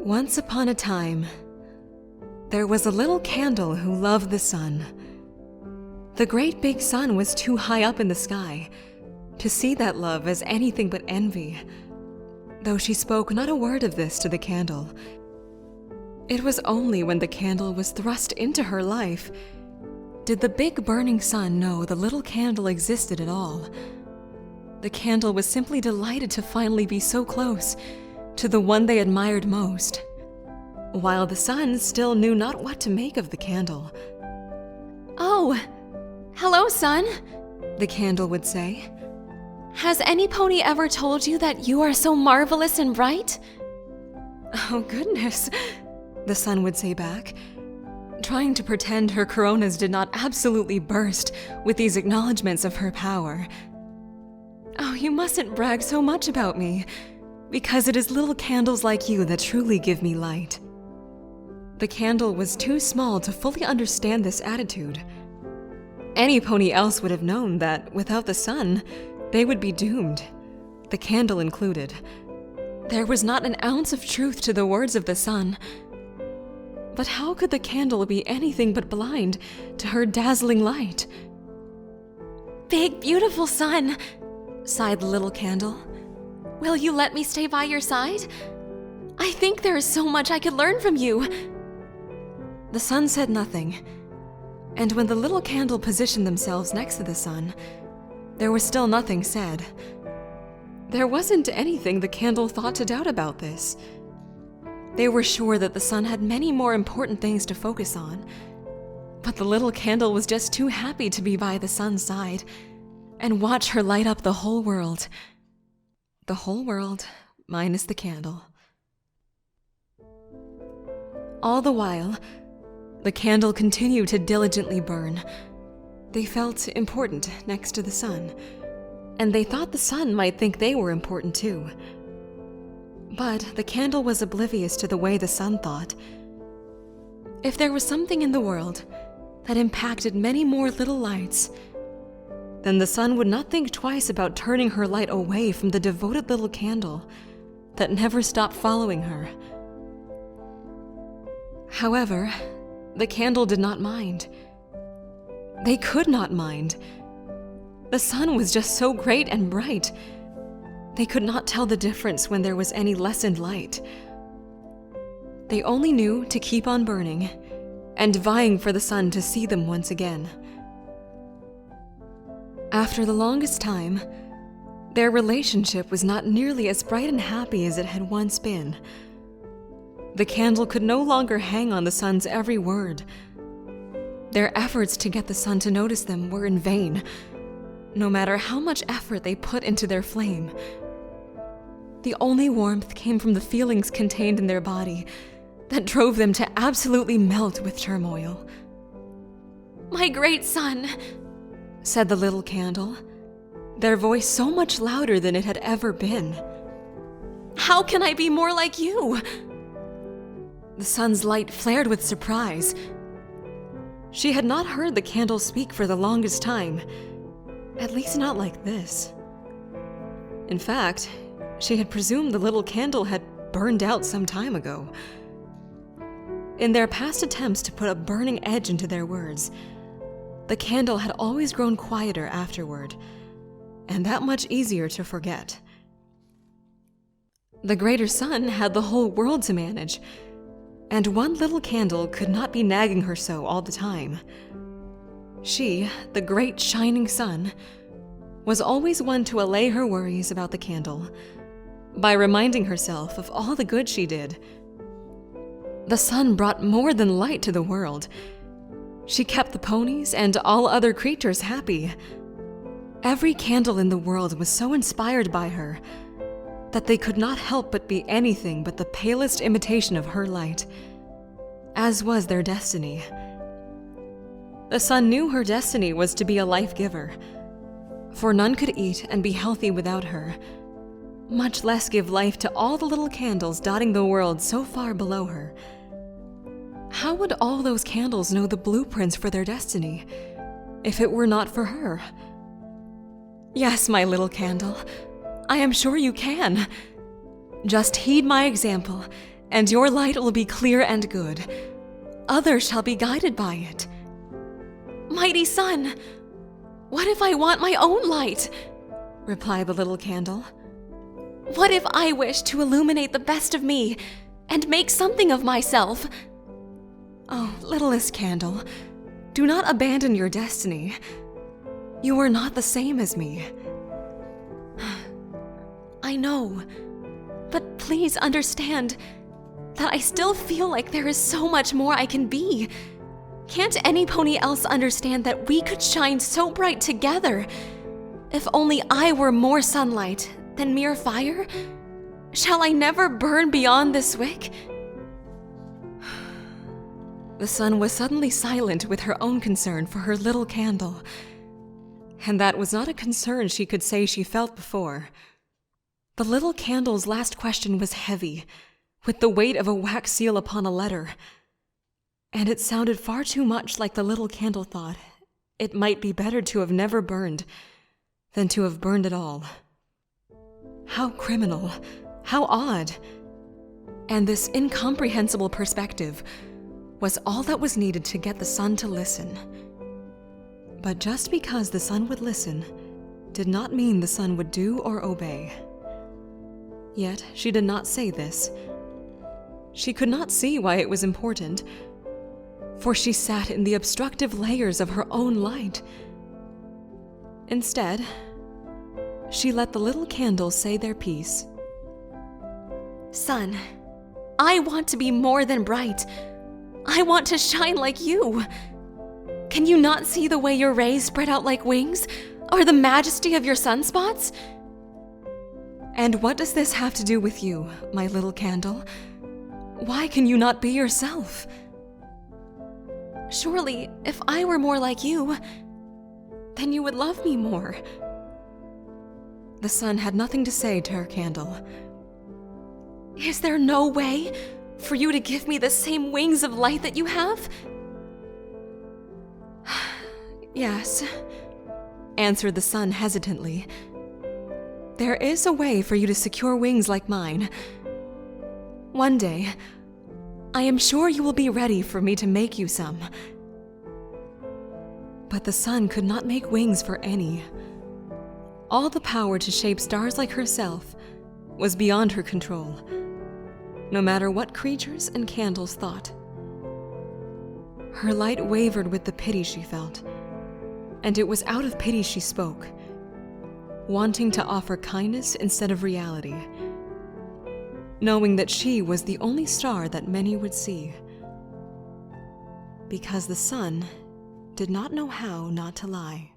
Once upon a time, there was a little candle who loved the sun. The great big sun was too high up in the sky to see that love as anything but envy, though she spoke not a word of this to the candle. It was only when the candle was thrust into her life did the big burning sun know the little candle existed at all. The candle was simply delighted to finally be so close to the one they admired most, while the sun still knew not what to make of the candle. "Oh, hello, sun," the candle would say. "Has any pony ever told you that you are so marvelous and bright?" "Oh, goodness," the sun would say back, trying to pretend her coronas did not absolutely burst with these acknowledgments of her power. "Oh, you mustn't brag so much about me, because it is little candles like you that truly give me light." The candle was too small to fully understand this attitude. Any pony else would have known that without the sun, they would be doomed, the candle included. There was not an ounce of truth to the words of the sun. But how could the candle be anything but blind to her dazzling light? "Big, beautiful sun," sighed the little candle. "Will you let me stay by your side? I think there is so much I could learn from you." The sun said nothing, and when the little candle positioned themselves next to the sun, there was still nothing said. There wasn't anything the candle thought to doubt about this. They were sure that the sun had many more important things to focus on, but the little candle was just too happy to be by the sun's side and watch her light up the whole world. The whole world minus the candle. All the while, the candle continued to diligently burn. They felt important next to the sun, and they thought the sun might think they were important too. But the candle was oblivious to the way the sun thought. If there was something in the world that impacted many more little lights, then the sun would not think twice about turning her light away from the devoted little candle that never stopped following her. However, the candle did not mind. They could not mind. The sun was just so great and bright. They could not tell the difference when there was any lessened light. They only knew to keep on burning and vying for the sun to see them once again. After the longest time, their relationship was not nearly as bright and happy as it had once been. The candle could no longer hang on the sun's every word. Their efforts to get the sun to notice them were in vain, no matter how much effort they put into their flame. The only warmth came from the feelings contained in their body that drove them to absolutely melt with turmoil. "My great sun," said the little candle, their voice so much louder than it had ever been. "How can I be more like you?" The sun's light flared with surprise. She had not heard the candle speak for the longest time, at least not like this. In fact, she had presumed the little candle had burned out some time ago. In their past attempts to put a burning edge into their words, the candle had always grown quieter afterward, and that much easier to forget. The greater sun had the whole world to manage, and one little candle could not be nagging her so all the time. She, the great shining sun, was always one to allay her worries about the candle by reminding herself of all the good she did. The sun brought more than light to the world. She kept the ponies and all other creatures happy. Every candle in the world was so inspired by her that they could not help but be anything but the palest imitation of her light, as was their destiny. The sun knew her destiny was to be a life giver, for none could eat and be healthy without her, much less give life to all the little candles dotting the world so far below her. How would all those candles know the blueprints for their destiny if it were not for her? Yes, my little candle, I am sure you can. Just heed my example and your light will be clear and good. Others shall be guided by it. Mighty sun, what if I want my own light? Replied the little candle. What if I wish to illuminate the best of me and make something of myself? Oh, littlest candle, do not abandon your destiny. You are not the same as me. I know, but please understand that I still feel like there is so much more I can be. Can't any pony else understand that we could shine so bright together? If only I were more sunlight than mere fire? Shall I never burn beyond this wick? The sun was suddenly silent with her own concern for her little candle. And that was not a concern she could say she felt before. The little candle's last question was heavy, with the weight of a wax seal upon a letter. And it sounded far too much like the little candle thought it might be better to have never burned than to have burned at all. How criminal, how odd. And this incomprehensible perspective was all that was needed to get the sun to listen. But just because the sun would listen did not mean the sun would do or obey. Yet she did not say this. She could not see why it was important, for she sat in the obstructive layers of her own light. Instead, she let the little candles say their piece. Sun, I want to be more than bright. I want to shine like you. Can you not see the way your rays spread out like wings, or the majesty of your sunspots? And what does this have to do with you, my little candle? Why can you not be yourself? Surely, if I were more like you, then you would love me more. The sun had nothing to say to her candle. Is there no way for you to give me the same wings of light that you have? Yes, answered the sun hesitantly. There is a way for you to secure wings like mine. One day, I am sure you will be ready for me to make you some. But the sun could not make wings for any. All the power to shape stars like herself was beyond her control, no matter what creatures and candles thought. Her light wavered with the pity she felt, and it was out of pity she spoke, wanting to offer kindness instead of reality, knowing that she was the only star that many would see, because the sun did not know how not to lie.